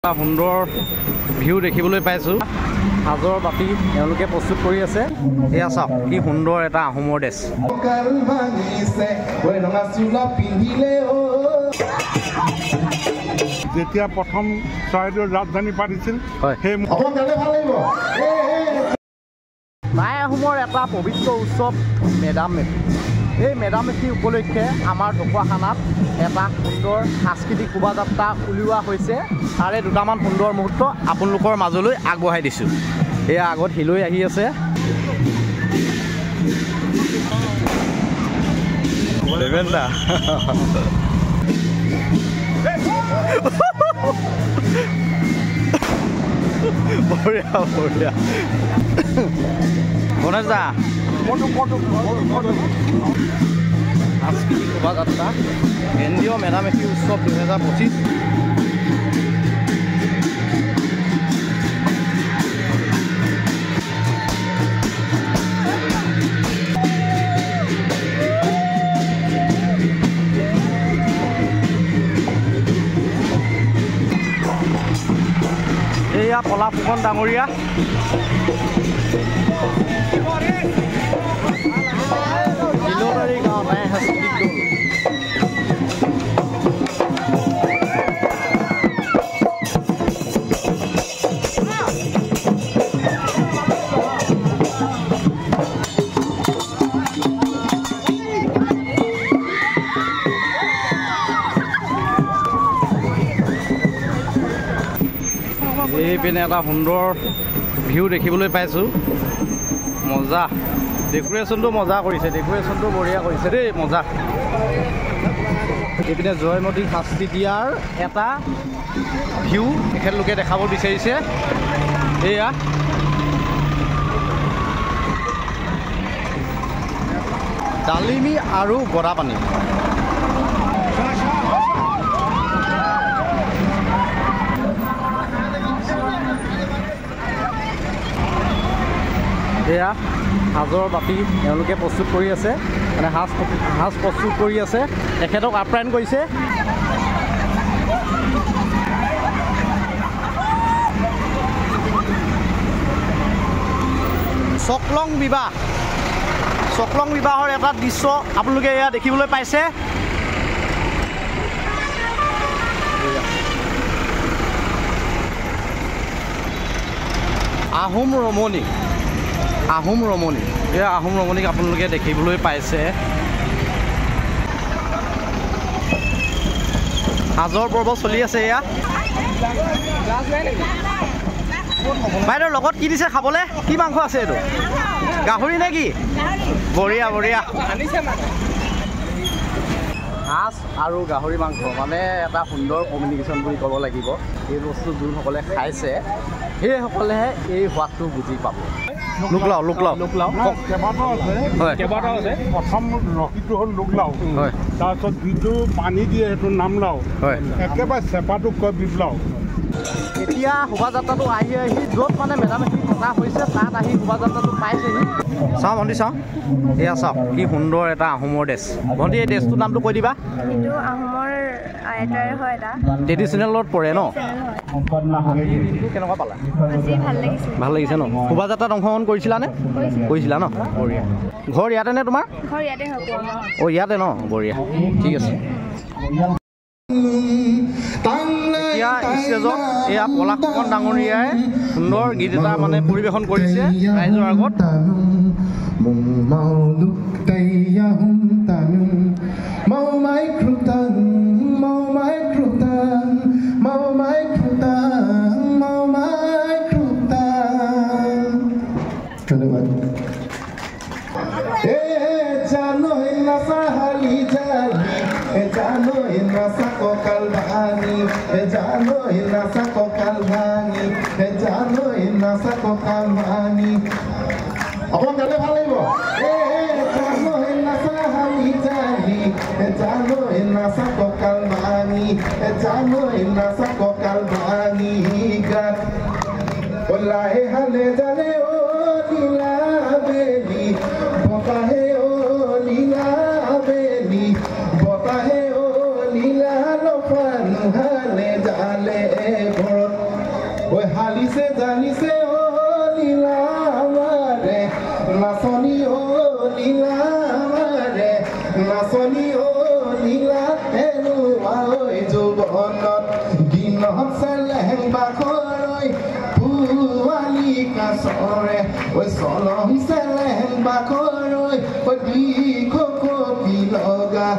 এটা সুন্দৰ ভিউ দেখিবলৈ পাইছো হাজৰ বাতি তেওঁলোকে প্ৰস্তুত কৰি আছে এয়া চাওক কি সুন্দৰ এটা আহোমৰ দেশ যেতিয়া প্ৰথম চৰাইদেউৰ ৰাজধানী পাতিছিল সেই টাই আহোমৰ এটা পবিত্ৰ উৎসৱ মেডাম মেফি এই মেডাম মেফি উপলক্ষে আমাৰ ঢকুৱাখানাত এটা সুন্দৰ সাংস্কৃতিক শোভাযাত্ৰা উলিওৱা হৈছে তাৰে দুটামান সুন্দৰ মুহূৰ্ত আপোনালোকৰ মাজলৈ আগবঢ়াই দিছোঁ এয়া আগত হিলৈ আহি আছে দেৱেন্দা বঢ়িয়া বঢ়িয়া গণেশ দা সাংস্কৃতিক শোভাযাত্ৰা কেন্দ্ৰীয় মেডাম মেফি উৎসৱ 2025 এয়া পলা ফুকন ডাঙৰীয়া শিলবাৰী গাঁও নাই সাংস্কৃতিক দল এইপিনে এটা সুন্দৰ ভিউ দেখিবলৈ পাইছোঁ মজা ডেকোৰেশ্যনটো মজা কৰিছে ডেকোৰেশ্যনটো বঢ়িয়া কৰিছে দেই মজা এইপিনে জয়মতী শাস্তি দিয়াৰ এটা ভিউ তেখেতলোকে দেখাব বিচাৰিছে এয়া ডালিমি আৰু গদাপানী এয়া সাজৰ বাতি তেওঁলোকে প্ৰস্তুত কৰি আছে মানে সাজ প্ৰস্তুত কৰি আছে তেখেতক আপ্যায়ন কৰিছে চকলং বিবাহৰ এটা দৃশ্য আপোনালোকে এয়া দেখিবলৈ পাইছে আহোম ৰমণী এয়া আহোম ৰমণীক আপোনালোকে দেখিবলৈ পাইছে সাজৰ পৰ্ব চলি আছে এয়া বাইদেউ লগত কি দিছে খাবলৈ কি মাংস আছে এইটো গাহৰি নে কি বঢ়িয়া বঢ়িয়া মাছ আৰু গাহৰি মাংস মানে এটা সুন্দৰ কমিউনিকেশ্যন বুলি ক'ব লাগিব এই বস্তু যোনসকলে খাইছে সেইসকলেহে এই সোৱাদটো বুজি পাব লোকলাও কেইবাটাও আছে প্ৰথম ৰসিটো হ'ল লোকলাও তাৰপিছত যিটো পানী দিয়ে সেইটো নামলাও একেবাৰে চেপাটো কয় বিপ্লাও এতিয়া শোভাযাত্ৰাটো আহি য'ত মানে মেডাম মেফি পতা হৈছে তাত আহি শোভাযাত্ৰাটো পাইছেহি চাওঁ ভণ্টি চাওঁ এয়া চাওক কি সুন্দৰ এটা আহোমৰ ড্ৰেছ ভণ্টি এই ড্ৰেছটোৰ নামটো কৈ দিবা এইটো আহোমৰ আইতাৰ হয় এটা ট্ৰেডিশ্যনেলত পৰে ন কেনেকুৱা পালা ভাল লাগিছে ন শোভাযাত্ৰাত অংশগ্ৰহণ কৰিছিলানে কৰিছিলা ন বঢ়িয়া ঘৰ ইয়াতে নে তোমাৰ অঁ ইয়াতে ন বঢ়িয়া ঠিক আছে এতিয়া ষ্টেজত এয়া পলা ফুকন ডাঙৰীয়াই সুন্দৰ গীত এটা মানে পৰিৱেশন কৰিছে ৰাইজৰ আগত অকমান গালে ভাল লাগিব লাহে হালে জানে ও লীলা বেলি বতাহে ও লীলা বেলি বতাহে ও লীলা লফান হালে জালে ঘৰত জালিছে জালিছে ও লীলা আমাৰে নাচনি ও লীলা আমাৰে নাচনি ও লীলা হেৰুৱা ঐ যৌৱনত দিনত চেলেং বাখৰৈ পুৱালি কাছৰে ঐ চলং চেলেং বাখৰৈ ঐ দিখ কপি লগা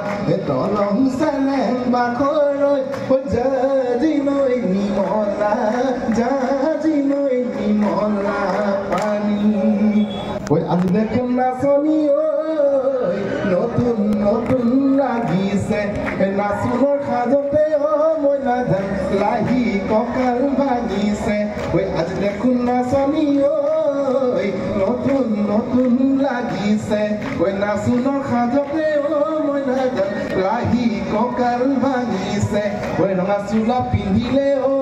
তলং চেলেং বাখৰৈ ঐ জাজি নৈ নিমলা জাজি নৈ নিমলা পানী ঐ আজি দেখোন নাচনি ঐ নতুন নতুন লাগিছে নাচোনৰ সাজতে অ মই নাজান লাহি কঁকাল ভাঙিছে ঐ আজি দেখোন নাচনি ঐ নতুন নতুন লাগিছে ঐ নাচোনৰ সাজতে অ মই নাজান লাহি কঁকাল ভাঙিছে ঐ ৰঙা চোলা পিন্ধিলে ঐ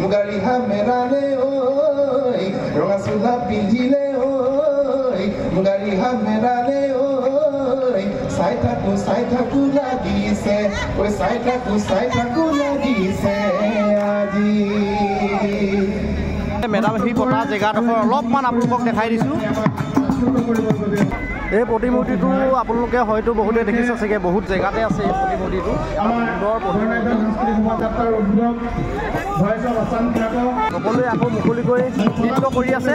মুগা ৰিহা মেৰালে ঐ ৰঙা চোলা পিন্ধিলে ঐ মুগা ৰিহা মেৰালে ঐ চাই থাকো লাগিছে ঐ চাই থাকো লাগিছে আজি মেডাম সেই পতা জেগাডোখৰ অলপমান আপোনালোকক দেখাই দিছোঁ এই প্ৰতিমূৰ্তিটো আপোনালোকে হয়তো বহুতে দেখিছে চাগে বহুত জেগাতে আছে এই প্ৰতিমূৰ্তিটো সকলোৱে আকৌ মুকলিকৈ নৃত্য কৰি আছে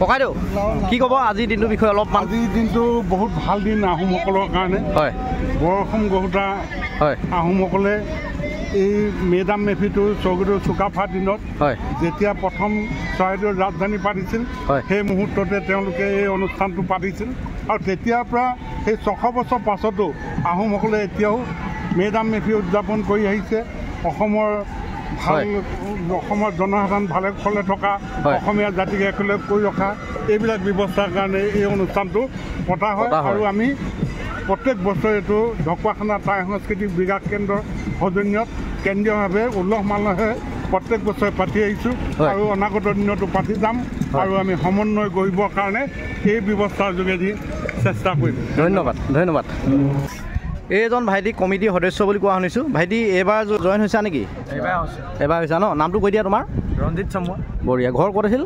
ককাইদেউ কি ক'ব আজিৰ দিনটোৰ বিষয়ে অলপমান আজিৰ দিনটো বহুত ভাল দিন আহোমসকলৰ কাৰণে হয় বৰ অসম গঢ়োতা হয় আহোমসকলে এই মেডাম মেফিটো স্বৰ্গদেউ চুকাফাৰ দিনত হয় যেতিয়া প্ৰথম চৰাইদেউৰ ৰাজধানী পাতিছিল সেই মুহূৰ্ততে তেওঁলোকে এই অনুষ্ঠানটো পাতিছিল আৰু তেতিয়াৰ পৰা সেই 600 বছৰ পাছতো আহোমসকলে এতিয়াও মেডাম মেফি উদযাপন কৰি আহিছে অসমৰ জনসাধাৰণ ভালে ফলে থকা অসমীয়া জাতিক একেলগ কৰি ৰখা এইবিলাক ব্যৱস্থাৰ কাৰণে এই অনুষ্ঠানটো পতা হয় আৰু আমি প্ৰত্যেক বছৰে এইটো ঢকুৱাখানা টাই সাংস্কৃতিক বিকাশ কেন্দ্ৰৰ সৌজন্যত কেন্দ্ৰীয়ভাৱে উল্লাস মালহে প্ৰত্যেক বছৰে পাতি আহিছোঁ আৰু অনাগত দিনতো পাতি যাম আৰু আমি সমন্বয় কৰিবৰ কাৰণে এই ব্যৱস্থাৰ যোগেদি চেষ্টা কৰিম ধন্যবাদ এইজন ভাইটি কমিটিৰ সদস্য বুলি কোৱা শুনিছোঁ ভাইটি এইবাৰ জইন হৈছা নেকি এইবাৰ হৈছা ন নামটো কৈ দিয়া তোমাৰ ৰঞ্জিত চমুৱা বঢ়িয়া ঘৰ ক'ত আছিল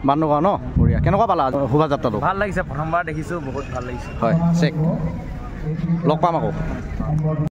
বান্দগাঁও ন বঢ়িয়া কেনেকুৱা পালা শোভাযাত্ৰাটো ভাল লাগিছে প্ৰথমবাৰ দেখিছোঁ বহুত ভাল লাগিছে হয় চেক লগ পাম আকৌ